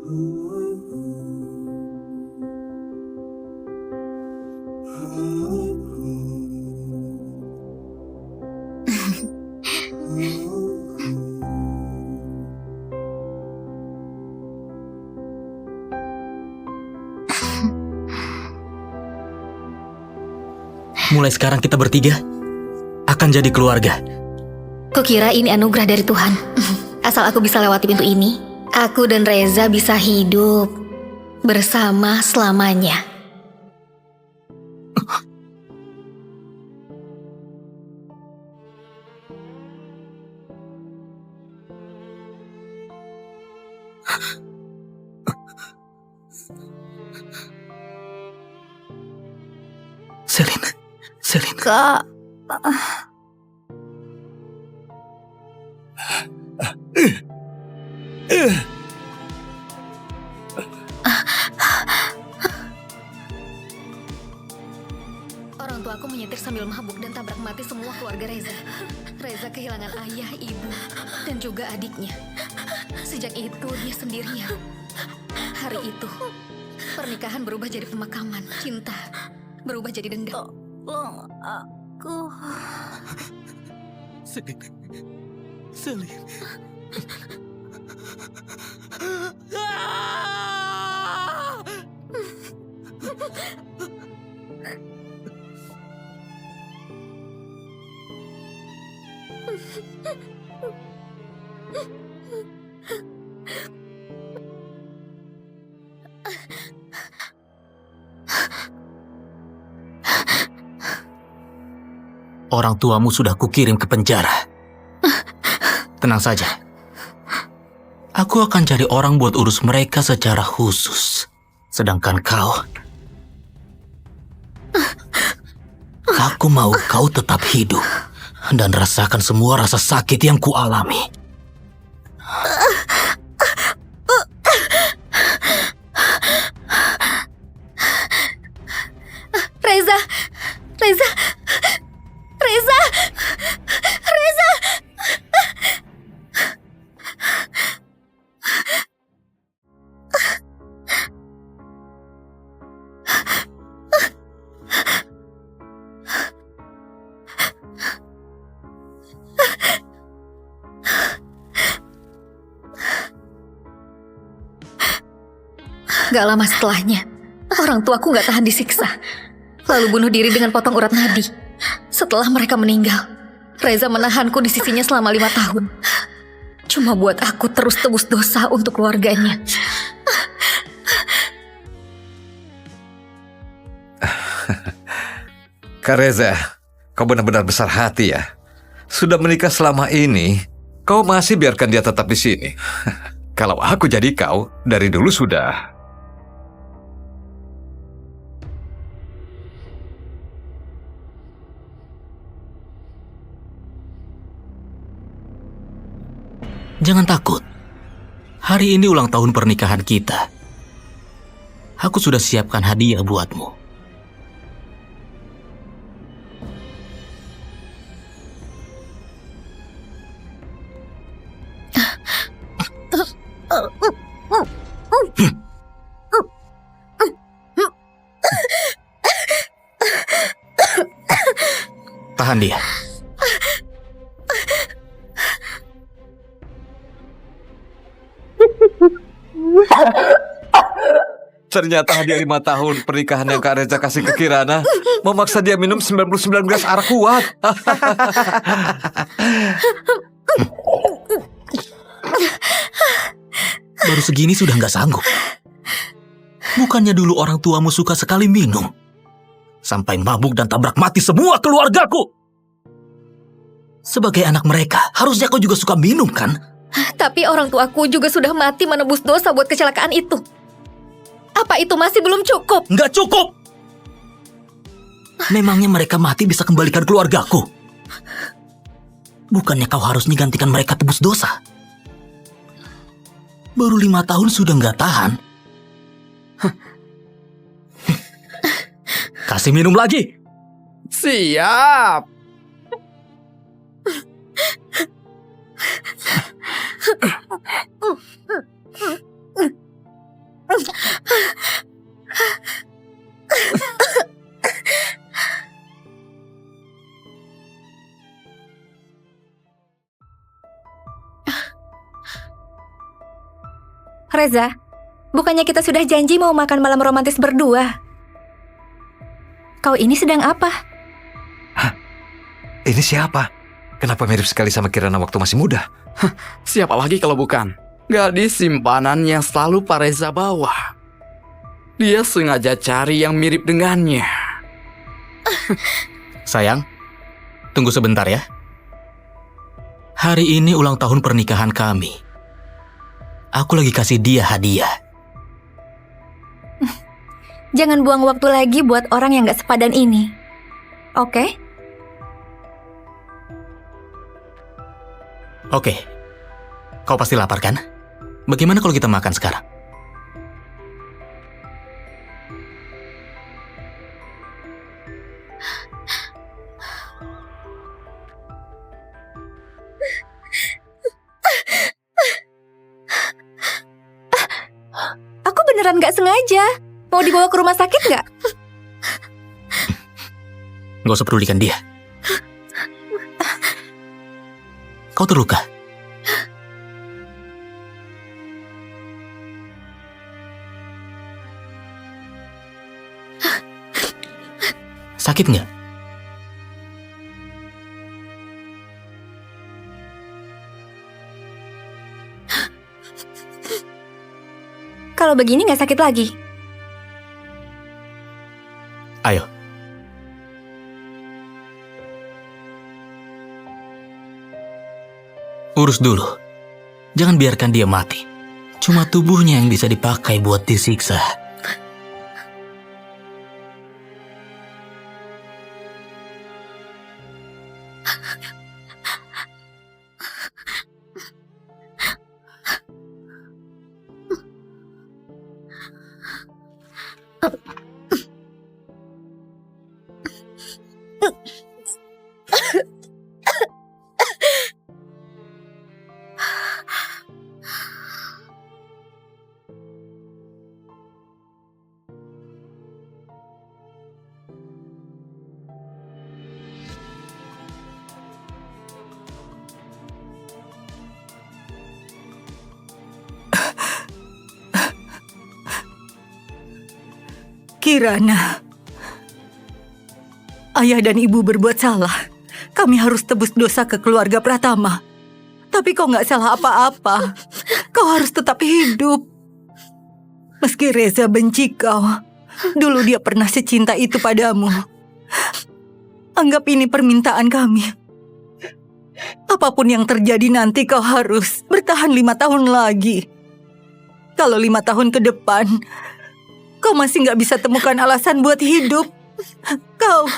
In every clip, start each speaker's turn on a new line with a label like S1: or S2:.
S1: Mulai sekarang kita bertiga akan jadi keluarga.
S2: Kukira ini anugerah dari Tuhan. Asal aku bisa lewati pintu ini, aku dan Reza bisa hidup bersama selamanya.
S1: Selin.
S2: Kak. Orang tuaku menyetir sambil mabuk dan tabrak mati semua keluarga Reza. Reza kehilangan ayah, ibu, dan juga adiknya. Sejak itu dia sendirian. Hari itu, pernikahan berubah jadi pemakaman. Cinta berubah jadi dendam. Tolong aku.
S1: Selin. Orang tuamu sudah kukirim ke penjara. Tenang saja. Aku akan cari orang buat urus mereka secara khusus. Sedangkan kau... Aku mau kau tetap hidup dan rasakan semua rasa sakit yang kualami.
S2: Reza. Gak lama setelahnya, orang tuaku gak tahan disiksa, lalu bunuh diri dengan potong urat nadi. Setelah mereka meninggal, Reza menahanku di sisinya selama 5 tahun. Cuma buat aku terus tebus dosa untuk keluarganya.
S3: Kak Reza, kau benar-benar besar hati ya. Sudah menikah selama ini, kau masih biarkan dia tetap di sini. Kalau aku jadi kau, dari dulu sudah.
S1: Jangan takut. Hari ini ulang tahun pernikahan kita. Aku sudah siapkan hadiah buatmu. Tahan dia.
S3: Ternyata hadiah 5 tahun pernikahan yang Kak Reza kasih ke Kirana memaksa dia minum 99 gelas arak kuat.
S1: Baru segini sudah nggak sanggup. Bukannya dulu orang tuamu suka sekali minum. Sampai mabuk dan tabrak mati semua keluargaku. Sebagai anak mereka, harusnya kau juga suka minum kan?
S2: Tapi orang tuaku juga sudah mati menebus dosa buat kecelakaan itu. Apa itu masih belum cukup?
S1: Nggak cukup! Memangnya mereka mati bisa kembalikan keluargaku? Bukannya kau harusnya gantikan mereka tebus dosa? Baru 5 tahun sudah nggak tahan. Kasih minum lagi.
S4: Siap.
S5: Reza, bukannya kita sudah janji mau makan malam romantis berdua? Kau ini sedang apa?
S3: Ini siapa? Kenapa mirip sekali sama Kirana waktu masih muda?
S4: Siapa lagi kalau bukan gadis simpanan yang selalu Pak Reza bawa. Dia sengaja cari yang mirip dengannya.
S1: Sayang, tunggu sebentar ya. Hari ini ulang tahun pernikahan kami. Aku lagi kasih dia hadiah.
S5: Jangan buang waktu lagi buat orang yang gak sepadan ini. Oke?
S1: Oke, kau pasti lapar kan? Bagaimana kalau kita makan sekarang?
S5: Aku beneran gak sengaja. Mau dibawa ke rumah sakit gak?
S1: Gak usah pedulikan dia. Kau terluka? Sakit nggak?
S5: Kalau begini gak sakit lagi.
S1: Ayo. Urus dulu. Jangan biarkan dia mati. Cuma tubuhnya yang bisa dipakai buat disiksa.
S6: Kirana, ayah dan ibu berbuat salah. Kami harus tebus dosa ke keluarga Pratama. Tapi kau nggak salah apa-apa. Kau harus tetap hidup. Meski Reza benci kau, dulu dia pernah secinta itu padamu. Anggap ini permintaan kami. Apapun yang terjadi nanti kau harus bertahan 5 tahun lagi. Kalau 5 tahun ke depan, kau masih nggak bisa temukan alasan buat hidup. Kau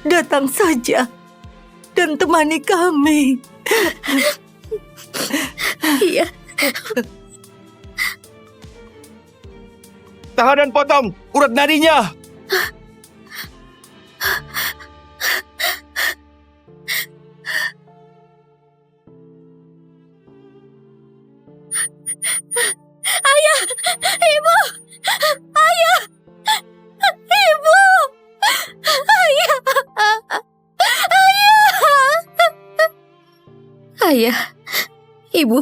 S6: datang saja dan temani kami.
S5: Iya.
S7: Tahan dan potong urat nadinya.
S2: Ayah, ibu,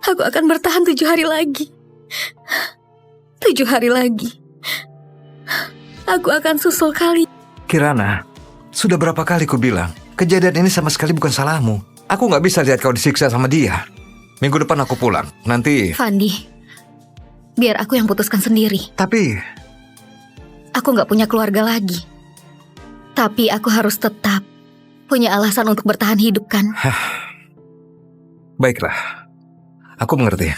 S2: aku akan bertahan 7 hari lagi. 7 hari lagi. Aku akan susul kalian.
S3: Kirana, sudah berapa kali ku bilang, kejadian ini sama sekali bukan salahmu. Aku nggak bisa lihat kau disiksa sama dia. Minggu depan aku pulang, nanti...
S2: Fandi, biar aku yang putuskan sendiri.
S3: Tapi...
S2: Aku nggak punya keluarga lagi. Tapi aku harus tetap punya alasan untuk bertahan hidup kan?
S3: Baiklah, aku mengerti.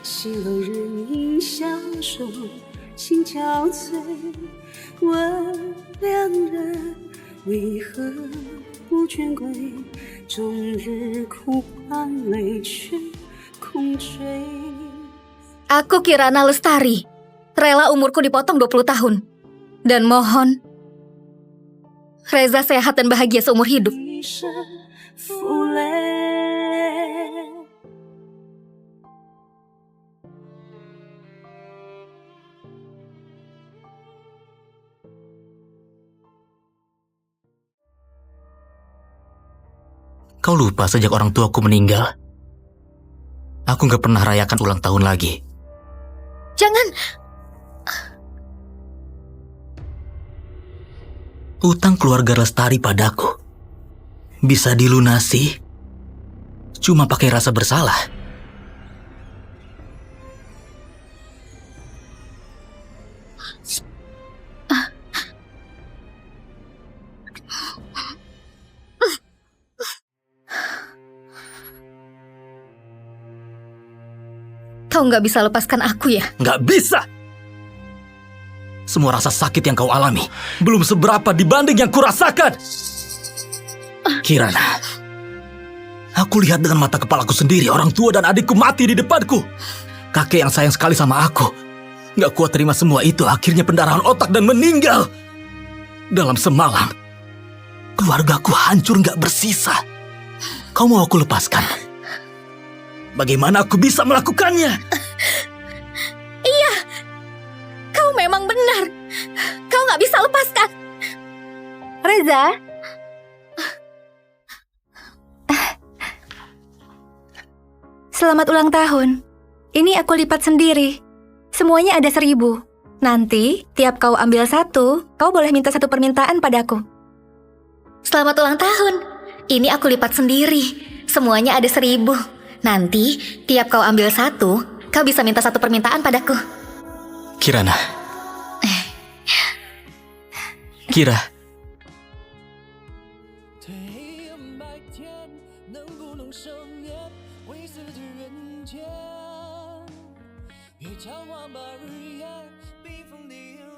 S8: 西楼人影相守，心憔悴，问两人为何不倦归，终日苦盼泪去空追。
S2: Aku Kirana Lestari, rela umurku dipotong 20 tahun. Dan mohon, Reza sehat dan bahagia seumur hidup.
S8: 一身负累。
S1: Kau lupa sejak orang tuaku meninggal, aku gak pernah rayakan ulang tahun lagi.
S2: Jangan,
S1: Utang keluarga Lestari padaku bisa dilunasi cuma pakai rasa bersalah.
S2: kau nggak bisa lepaskan aku ya?
S1: Nggak bisa! Semua rasa sakit yang kau alami belum seberapa dibanding yang kurasakan. Kirana, aku lihat dengan mata kepalaku sendiri orang tua dan adikku mati di depanku. Kakek yang sayang sekali sama aku nggak kuat terima semua itu, akhirnya pendarahan otak dan meninggal. Dalam semalam, keluargaku hancur nggak bersisa. Kau mau aku lepaskan? Bagaimana aku bisa melakukannya?
S2: Iya, kau memang benar. Kau nggak bisa lepaskan.
S5: Reza? Selamat ulang tahun. Ini aku lipat sendiri. Semuanya ada 1000. Nanti, tiap kau ambil 1, kau boleh minta 1 permintaan padaku.
S2: Selamat ulang tahun. Ini aku lipat sendiri. Semuanya ada 1000. Nanti, tiap kau ambil 1, kau bisa minta 1 permintaan padaku.
S1: Kirana. Kira.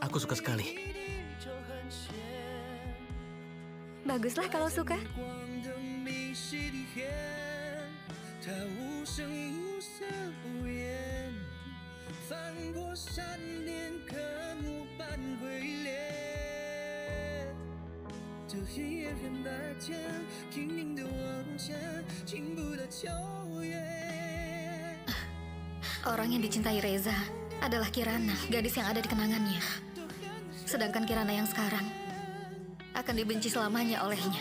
S1: Aku suka sekali.
S5: Baguslah kalau suka.
S9: 它无声音无色无言，翻过山巅，可无半回恋。这黑夜很大家，拼命的往下，听不到秋月。
S2: Orang yang dicintai Reza adalah Kirana, gadis yang ada di kenangannya. Sedangkan Kirana yang sekarang akan dibenci selamanya olehnya.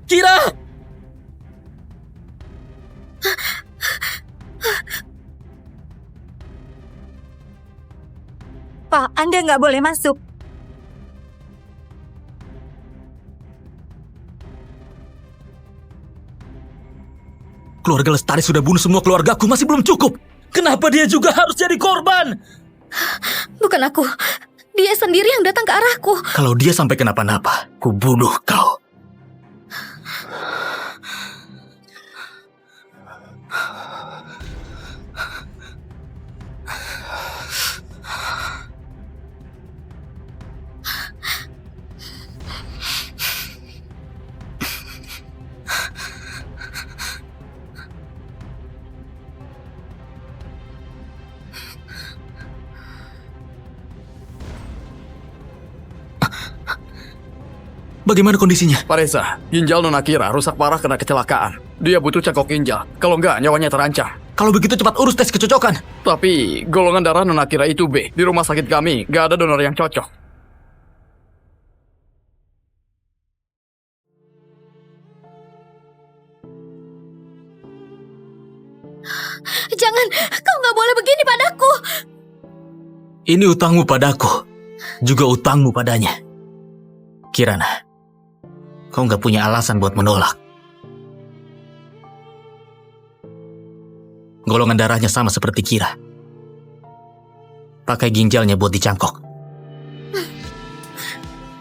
S1: Kira!
S6: Pak, Anda nggak boleh masuk.
S1: Keluarga Lestari sudah bunuh semua keluargaku, masih belum cukup. Kenapa dia juga harus jadi korban?
S2: Bukan aku. Dia sendiri yang datang ke arahku.
S1: Kalau dia sampai kenapa-napa, ku bunuh kau. Bagaimana kondisinya?
S4: Pak Reza, ginjal Nona Kira rusak parah kena kecelakaan. Dia butuh cangkok ginjal. Kalau enggak, nyawanya terancam.
S1: Kalau begitu cepat urus tes kecocokan.
S4: Tapi, golongan darah Nona Kira itu B. Di rumah sakit kami, nggak ada donor yang cocok.
S2: Jangan, kau nggak boleh begini padaku.
S1: Ini utangmu padaku, juga utangmu padanya. Kirana, kau nggak punya alasan buat menolak. Golongan darahnya sama seperti Kira. Pakai ginjalnya buat dicangkok.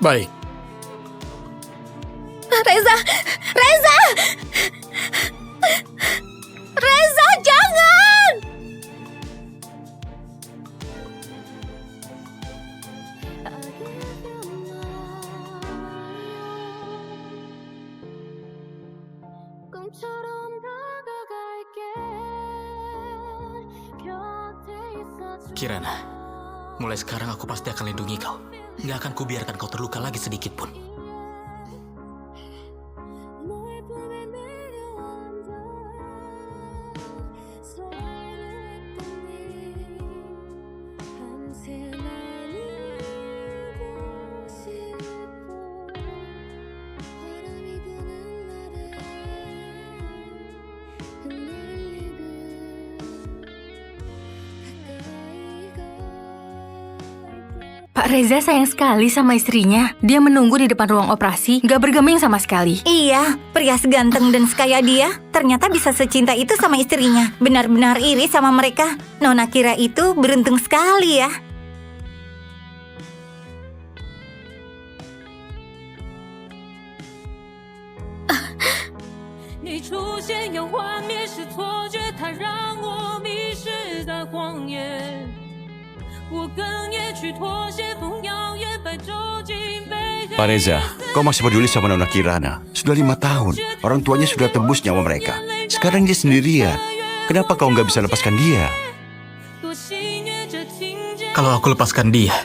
S4: Baik.
S2: Reza! Reza! Reza, jangan!
S1: Kirana, mulai sekarang aku pasti akan lindungi kau. Nggak akan kubiarkan kau terluka lagi sedikit pun.
S5: Pak Reza sayang sekali sama istrinya. Dia menunggu di depan ruang operasi, gak bergeming sama sekali.
S6: Iya, pria seganteng dan sekaya dia ternyata bisa secinta itu sama istrinya. Benar-benar iri sama mereka. Nona Kira itu beruntung sekali ya.
S7: Pak Reza, kau masih peduli sama Nona Kirana. Sudah 5 tahun, orang tuanya sudah tebus nyawa mereka. Sekarang dia sendirian. Kenapa kau nggak bisa lepaskan dia?
S1: Kalau aku lepaskan dia,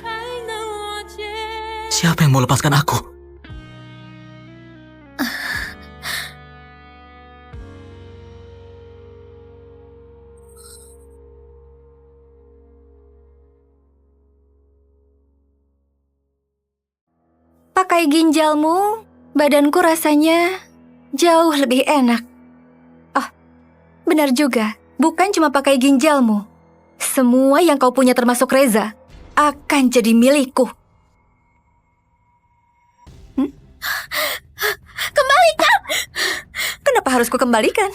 S1: siapa yang mau lepaskan aku?
S5: Pakai ginjalmu, badanku rasanya jauh lebih enak. Oh, benar juga. Bukan cuma pakai ginjalmu. Semua yang kau punya termasuk Reza akan jadi milikku. Kembalikan! Kenapa harus kukembalikan?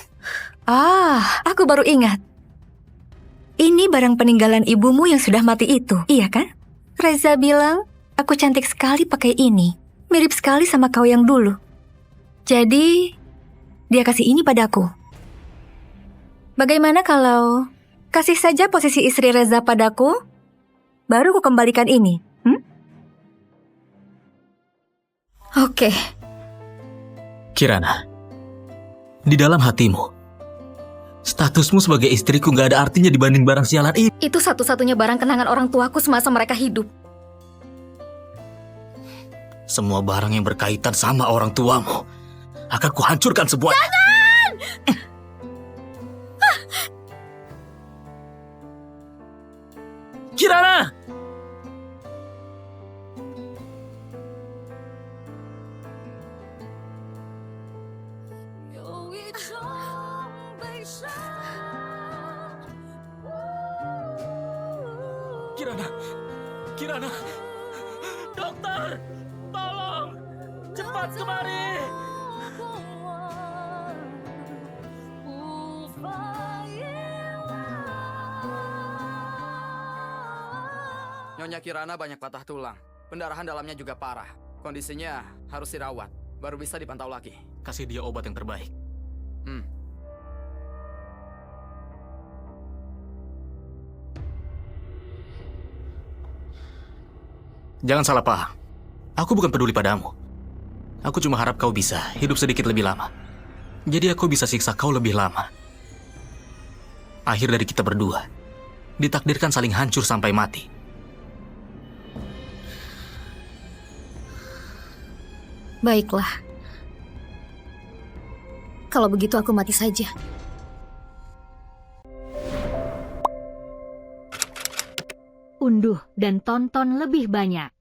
S5: Aku baru ingat. Ini barang peninggalan ibumu yang sudah mati itu, iya kan? Reza bilang, aku cantik sekali pakai ini. Mirip sekali sama kau yang dulu. Jadi, dia kasih ini padaku. Bagaimana kalau kasih saja posisi istri Reza padaku, baru ku kembalikan ini? Oke.
S1: Kirana, di dalam hatimu, statusmu sebagai istriku nggak ada artinya dibanding barang sialan ini.
S2: Itu satu-satunya barang kenangan orang tuaku semasa mereka hidup.
S1: Semua barang yang berkaitan sama orang tuamu akan kuhancurkan sebuah.
S2: Jangan!
S1: Kirana! Kirana! Kirana! Dokter! Tolong! Cepat kemari!
S4: Nyonya Kirana banyak patah tulang. Pendarahan dalamnya juga parah. Kondisinya harus dirawat. Baru bisa dipantau lagi.
S1: Kasih dia obat yang terbaik. Jangan salah paham. Aku bukan peduli padamu. Aku cuma harap kau bisa hidup sedikit lebih lama. Jadi aku bisa siksa kau lebih lama. Akhir dari kita berdua ditakdirkan saling hancur sampai mati.
S2: Baiklah. Kalau begitu aku mati saja.
S10: Unduh dan tonton lebih banyak